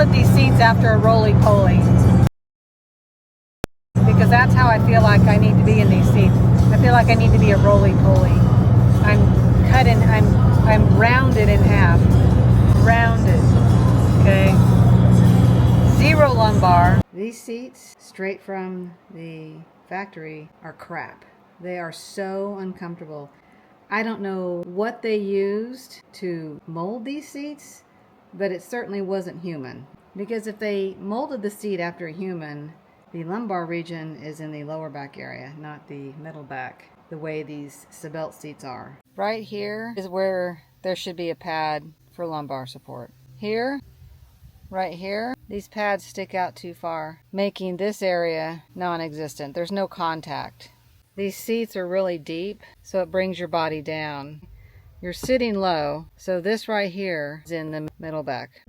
molded these seats after a roly-poly because that's how I feel like I need to be in these seats. I feel like I need to be a roly-poly. I'm rounded in half. Rounded. Okay. Zero lumbar. These seats, straight from the factory, are crap. They are so uncomfortable. I don't know what they used to mold these seats, but it certainly wasn't human. Because if they molded the seat after a human, the lumbar region is in the lower back area, not the middle back, the way these Sabelt seats are. Right here is where there should be a pad for lumbar support. Here, right here, these pads stick out too far, making this area non-existent. There's no contact. These seats are really deep, so it brings your body down. You're sitting low, so this right here is in the middle back.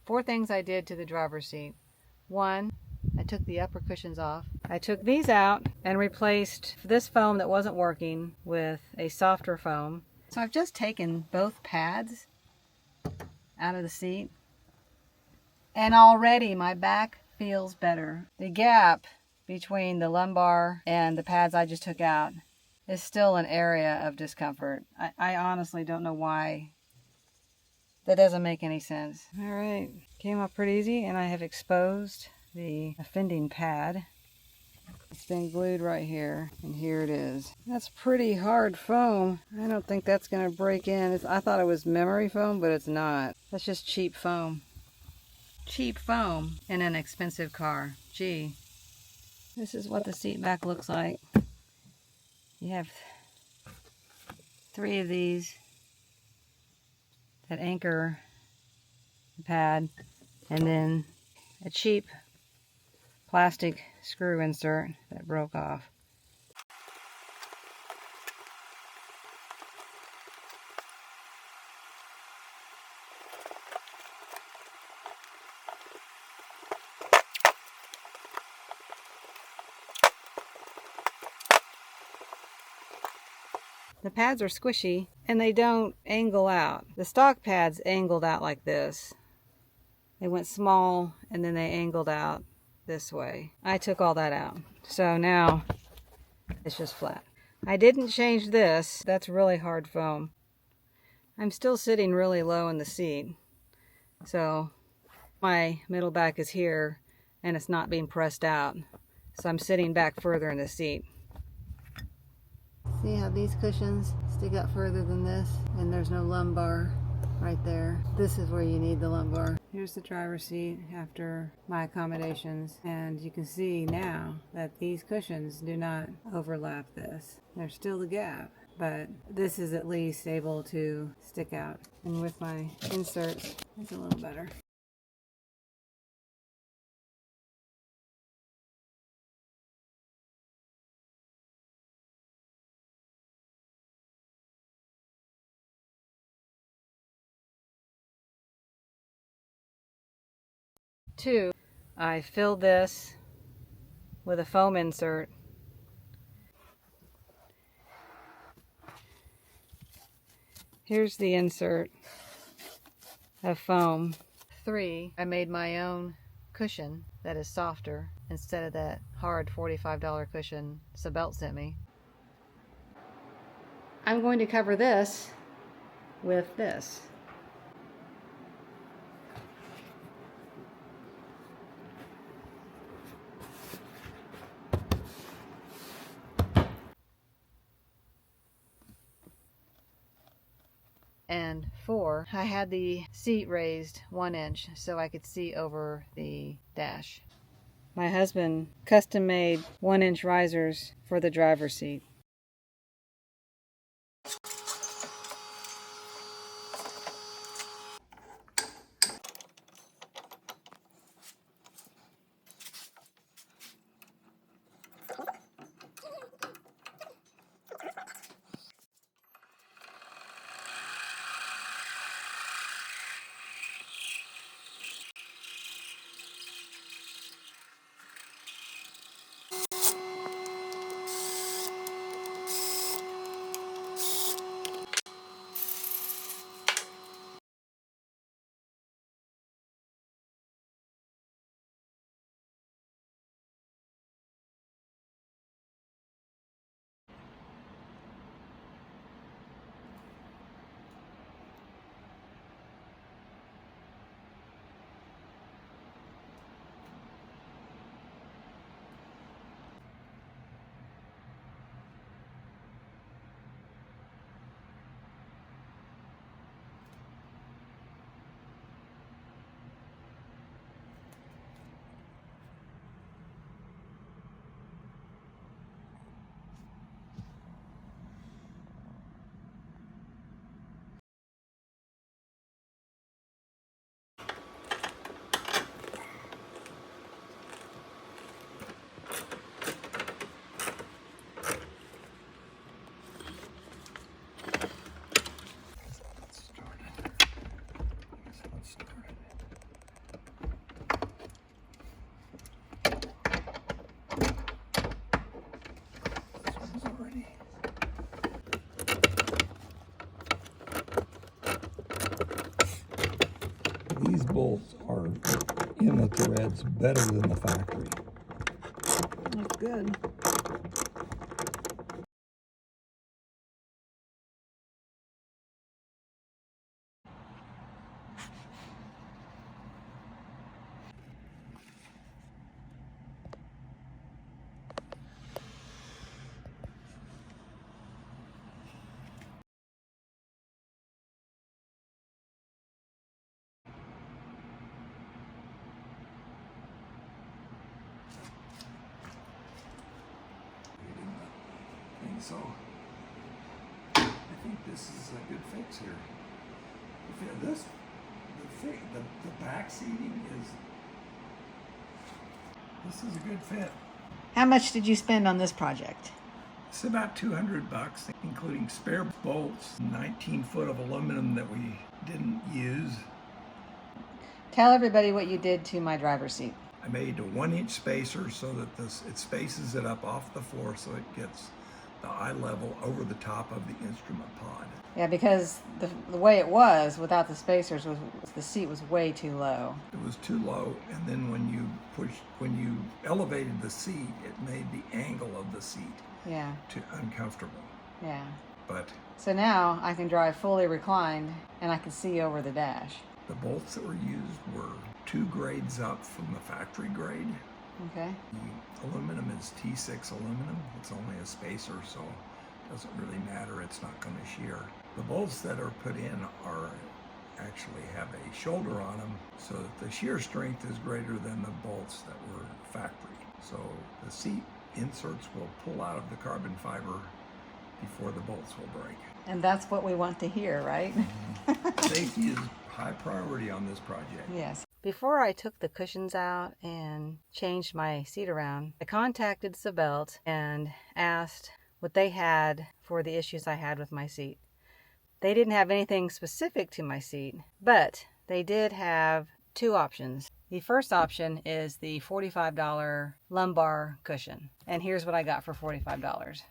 Four things I did to the driver's seat. One, I took the upper cushions off. I took these out and replaced this foam that wasn't working with a softer foam. So I've just taken both pads out of the seat, and already my back feels better. The gap between the lumbar and the pads I just took out is still an area of discomfort. I honestly don't know why. That doesn't make any sense. All right, came up pretty easy, and I have exposed the offending pad. It's been glued right here, and here it is. That's pretty hard foam. I don't think that's gonna break in. I thought it was memory foam, but it's not. That's just cheap foam. Cheap foam in an expensive car. Gee. This is what the seat back looks like. You have 3 of these that anchor the pad, and then a cheap plastic screw insert that broke off. The pads are squishy and they don't angle out. The stock pads angled out like this. They went small and then they angled out this way. I took all that out. So now it's just flat. I didn't change this. That's really hard foam. I'm still sitting really low in the seat. So my middle back is here and it's not being pressed out. So I'm sitting back further in the seat. See how these cushions stick out further than this, and there's no lumbar right there. This is where you need the lumbar. Here's the driver's seat after my accommodations, and you can see now that these cushions do not overlap this. There's still the gap, but this is at least able to stick out. And with my inserts, it's a little better. Two, I filled this with a foam insert. Here's the insert of foam. 3, I made my own cushion that is softer instead of that hard $45 cushion Sabelt sent me. I'm going to cover this with this. And 4, I had the seat raised 1 inch so I could see over the dash. My husband custom made 1-inch risers for the driver's seat. in the threads better than the factory. That's good. So I think this is a good fix here. The back seating this is a good fit. How much did you spend on this project? It's about $200, including spare bolts, 19 foot of aluminum that we didn't use. Tell everybody what you did to my driver's seat. I made a 1-inch spacer so that it spaces it up off the floor so it gets the eye level over the top of the instrument pod. Yeah, because the way it was without the spacers was the seat was way too low. It was too low, and then when you elevated the seat, it made the angle of the seat too uncomfortable. Yeah. But so now I can drive fully reclined and I can see over the dash. The bolts that were used were 2 grades up from the factory grade. Okay. The aluminum is T6 aluminum. It's only a spacer, so it doesn't really matter. It's not going to shear. The bolts that are put in actually have a shoulder on them, so that the shear strength is greater than the bolts that were factory. So the seat inserts will pull out of the carbon fiber before the bolts will break. And that's what we want to hear, right? Mm-hmm. Safety is high priority on this project. Yes. Before I took the cushions out and changed my seat around, I contacted Sabelt and asked what they had for the issues I had with my seat. They didn't have anything specific to my seat, but they did have 2 options. The first option is the $45 lumbar cushion. And here's what I got for $45.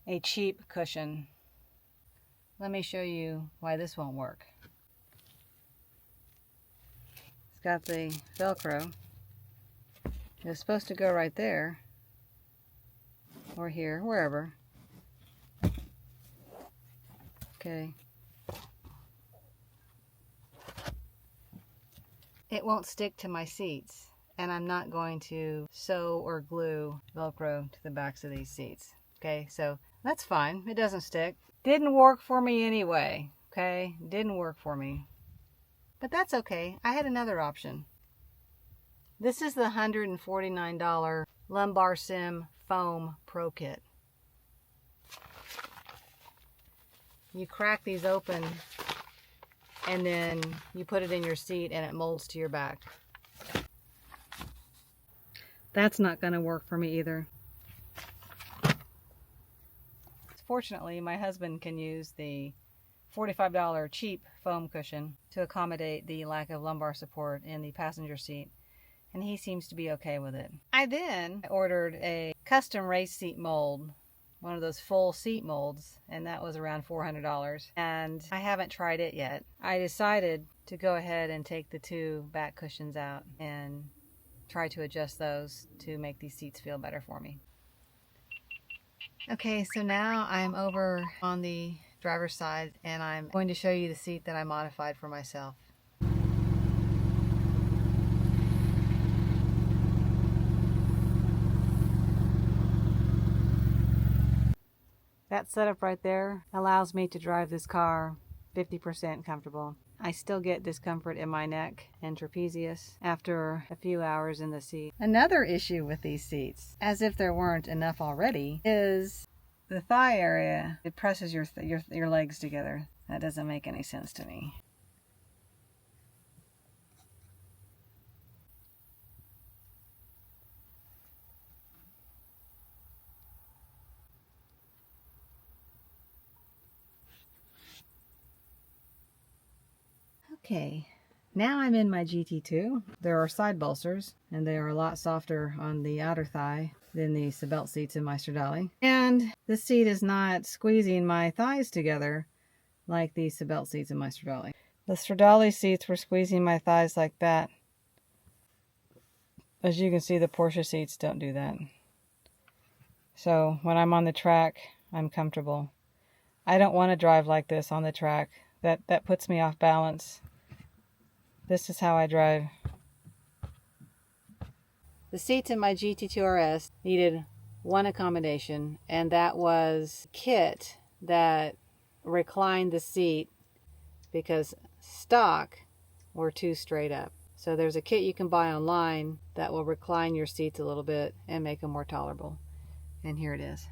A cheap cushion. Let me show you why this won't work. It's got the Velcro. It's supposed to go right there, or here, wherever. Okay. It won't stick to my seats, and I'm not going to sew or glue Velcro to the backs of these seats. Okay, so that's fine. It doesn't stick. Didn't work for me anyway. Okay, didn't work for me. But that's okay. I had another option. This is the $149 Lumbar Sim Foam Pro Kit. You crack these open and then you put it in your seat and it molds to your back. That's not going to work for me either. Fortunately, my husband can use the $45 cheap foam cushion to accommodate the lack of lumbar support in the passenger seat, and he seems to be okay with it. I then ordered a custom race seat mold, one of those full seat molds, and that was around $400, and I haven't tried it yet. I decided to go ahead and take the 2 back cushions out and try to adjust those to make these seats feel better for me. Okay, so now I'm over on the driver's side and I'm going to show you the seat that I modified for myself. That setup right there allows me to drive this car 50% comfortable. I still get discomfort in my neck and trapezius after a few hours in the seat. Another issue with these seats, as if there weren't enough already, is the thigh area. It presses your legs together. That doesn't make any sense to me. Okay, now I'm in my GT2. There are side bolsters, and they are a lot softer on the outer thigh than the Sabelt seats in my Stradale. And the seat is not squeezing my thighs together like the Sabelt seats in my Stradale. The Stradale seats were squeezing my thighs like that. As you can see, the Porsche seats don't do that. So when I'm on the track, I'm comfortable. I don't want to drive like this on the track. That puts me off balance. This is how I drive. The seats in my GT2 RS needed one accommodation, and that was kit that reclined the seat because stock were too straight up. So there's a kit you can buy online that will recline your seats a little bit and make them more tolerable. And here it is.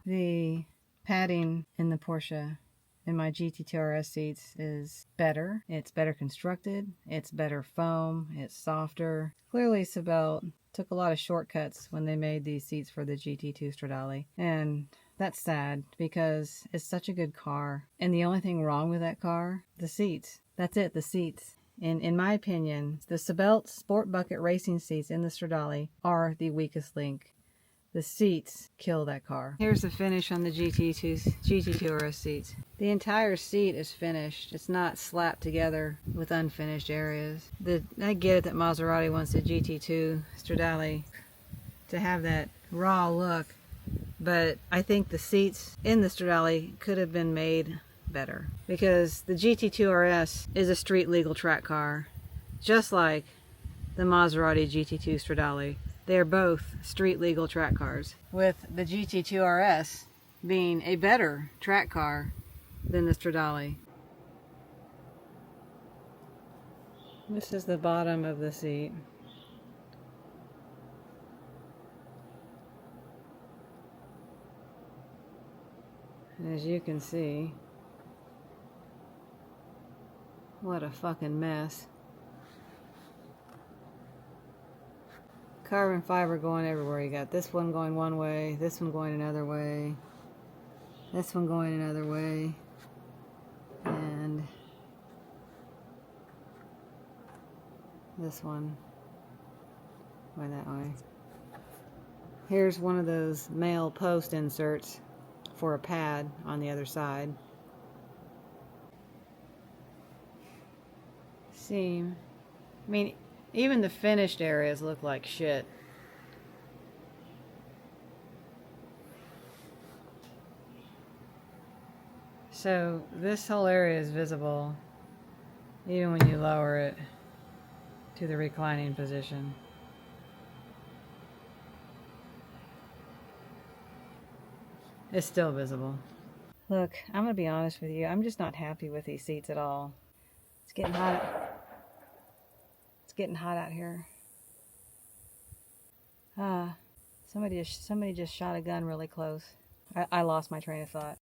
The padding in the Porsche in my GT2 RS seats is better. It's better constructed. It's better foam. It's softer. Clearly Sabelt took a lot of shortcuts when they made these seats for the GT2 Stradale. And that's sad because it's such a good car. And the only thing wrong with that car, the seats. That's it, the seats. In my opinion, the Sabelt Sport Bucket racing seats in the Stradale are the weakest link. The seats kill that car. Here's the finish on the GT2 RS seats. The entire seat is finished. It's not slapped together with unfinished areas. I get it that Maserati wants the GT2 Stradale to have that raw look, but I think the seats in the Stradale could have been made better because the GT2 RS is a street legal track car, just like the Maserati GT2 Stradale. They are both street legal track cars, with the GT2 RS being a better track car than the Stradale. This is the bottom of the seat. And as you can see, what a fucking mess. Carbon fiber going everywhere. You got this one going one way, this one going another way, this one going another way, and this one going that way. Here's one of those male post inserts for a pad on the other side. Seam. I mean, even the finished areas look like shit. So this whole area is visible even when you lower it to the reclining position. It's still visible. Look, I'm gonna be honest with you. I'm just not happy with these seats at all. It's getting hot. It's getting hot out here. Somebody just shot a gun really close. I lost my train of thought.